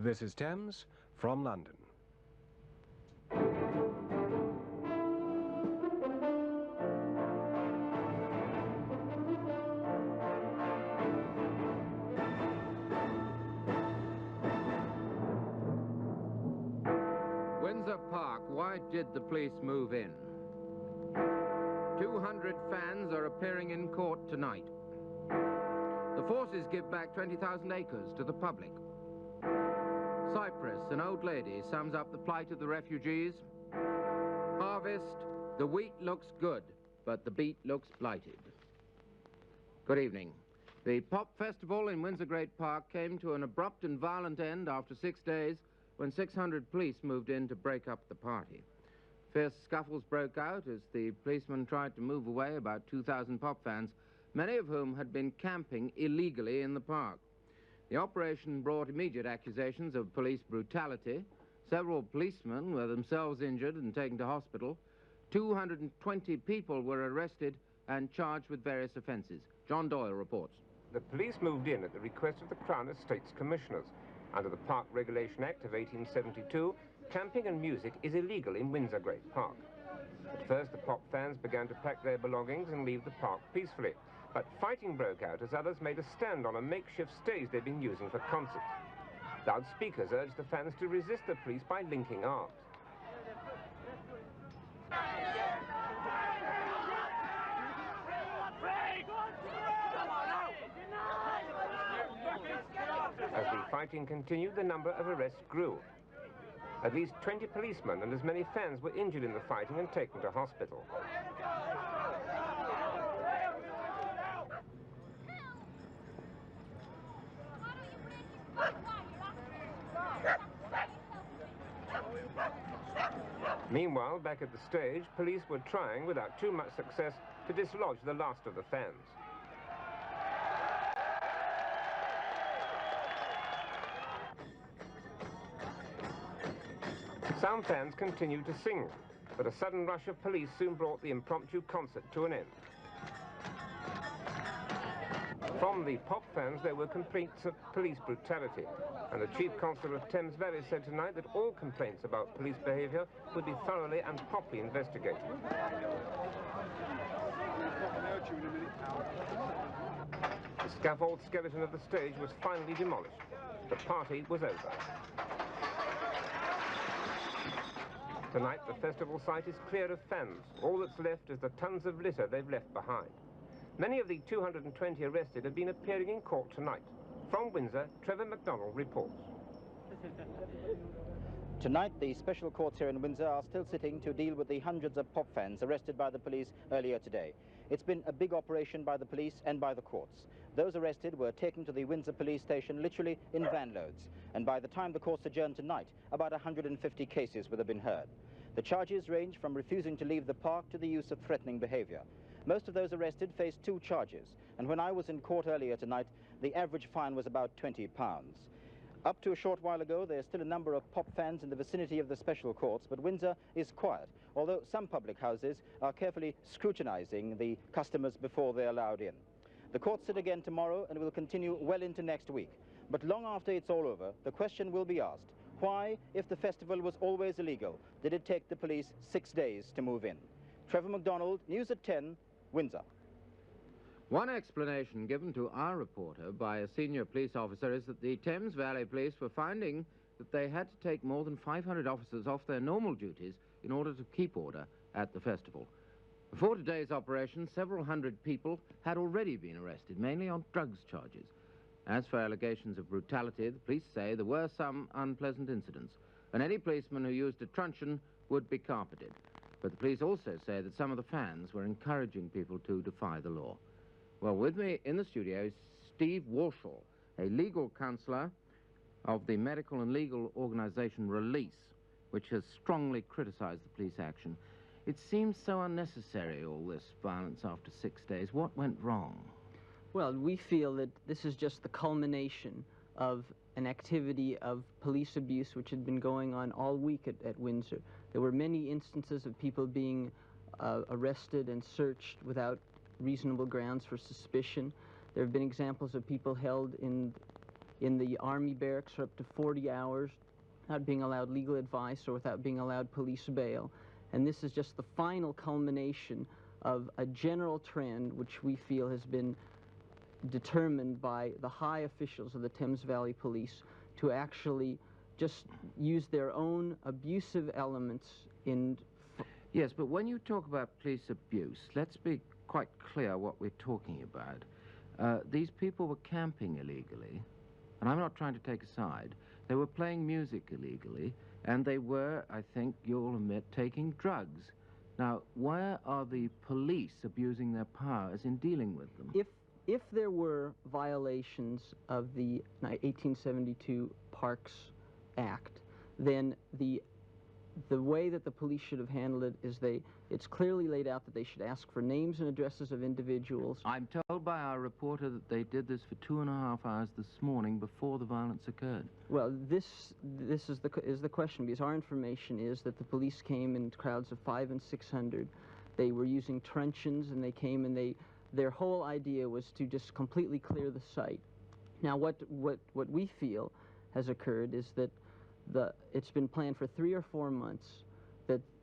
This is Thames from London. Windsor Park, why did the police move in? 200 fans are appearing in court tonight. The forces give back 20,000 acres to the public. Cyprus, an old lady, sums up the plight of the refugees. Harvest, the wheat looks good, but the beet looks blighted. Good evening. The pop festival in Windsor Great Park came to an abrupt and violent end after 6 days when 600 police moved in to break up the party. Fierce scuffles broke out as the policemen tried to move away about 2,000 pop fans, many of whom had been camping illegally in the park. The operation brought immediate accusations of police brutality. Several policemen were themselves injured and taken to hospital. 220 people were arrested and charged with various offences. John Doyle reports. The police moved in at the request of the Crown Estates Commissioners. Under the Park Regulation Act of 1872, camping and music is illegal in Windsor Great Park. At first, the pop fans began to pack their belongings and leave the park peacefully. But fighting broke out as others made a stand on a makeshift stage they'd been using for concerts. Loudspeakers urged the fans to resist the police by linking arms. As the fighting continued, the number of arrests grew. At least 20 policemen and as many fans were injured in the fighting and taken to hospital. Meanwhile, back at the stage, police were trying, without too much success, to dislodge the last of the fans. Some fans continued to sing, but a sudden rush of police soon brought the impromptu concert to an end. From the pop fans, there were complaints of police brutality, and the Chief Constable of Thames Valley said tonight that all complaints about police behaviour would be thoroughly and properly investigated. The scaffold skeleton of the stage was finally demolished. The party was over. Tonight, the festival site is clear of fans. All that's left is the tons of litter they've left behind. Many of the 220 arrested have been appearing in court tonight. From Windsor, Trevor MacDonald reports. Tonight, the special courts here in Windsor are still sitting to deal with the hundreds of pop fans arrested by the police earlier today. It's been a big operation by the police and by the courts. Those arrested were taken to the Windsor police station literally in van loads, and by the time the courts adjourn tonight, about 150 cases would have been heard. The charges range from refusing to leave the park to the use of threatening behaviour. Most of those arrested faced 2 charges, and when I was in court earlier tonight, the average fine was about £20. Up to a short while ago, there's still a number of pop fans in the vicinity of the special courts, but Windsor is quiet, although some public houses are carefully scrutinising the customers before they're allowed in. The courts sit again tomorrow and will continue well into next week. But long after it's all over, the question will be asked, why, if the festival was always illegal, did it take the police 6 days to move in? Trevor MacDonald, News at 10, Windsor. One explanation given to our reporter by a senior police officer is that the Thames Valley Police were finding that they had to take more than 500 officers off their normal duties in order to keep order at the festival. Before today's operation, several hundred people had already been arrested, mainly on drugs charges. As for allegations of brutality, the police say there were some unpleasant incidents, and any policeman who used a truncheon would be carpeted. But the police also say that some of the fans were encouraging people to defy the law. Well, with me in the studio is Steve Warshall, a legal counsellor of the medical and legal organisation Release, which has strongly criticised the police action. It seems so unnecessary, all this violence after 6 days. What went wrong? Well, we feel that this is just the culmination of an activity of police abuse which had been going on all week at Windsor. There were many instances of people being arrested and searched without reasonable grounds for suspicion. There have been examples of people held in in the army barracks for up to 40 hours, without being allowed legal advice or without being allowed police bail. And this is just the final culmination of a general trend which we feel has been determined by the high officials of the Thames Valley Police to actually just use their own abusive elements in... Yes, but when you talk about police abuse, let's be quite clear what we're talking about. These people were camping illegally, and I'm not trying to take a side. They were playing music illegally, and they were, I think you'll admit, taking drugs. Now, where are the police abusing their powers in dealing with them? If there were violations of the 1872 Parks Act, then the way that the police should have handled it is it's clearly laid out that they should ask for names and addresses of individuals. I'm told by our reporter that they did this for 2.5 hours this morning before the violence occurred. Well, this is the question, because our information is that the police came in crowds of 500 and 600. They were using truncheons, and they came and their whole idea was to just completely clear the site. Now, what we feel has occurred is that it's been planned for 3 or 4 months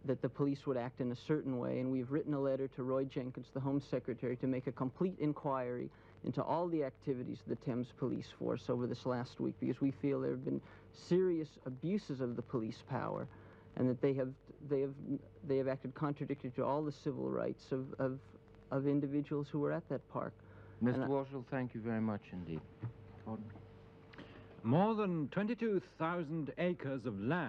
that the police would act in a certain way, and we've written a letter to Roy Jenkins, the Home Secretary, to make a complete inquiry into all the activities of the Thames Police Force over this last week, because we feel there have been serious abuses of the police power, and that they have acted contradictory to all the civil rights of individuals who were at that park. Mr. Walshall, thank you very much indeed. Gordon? More than 22,000 acres of land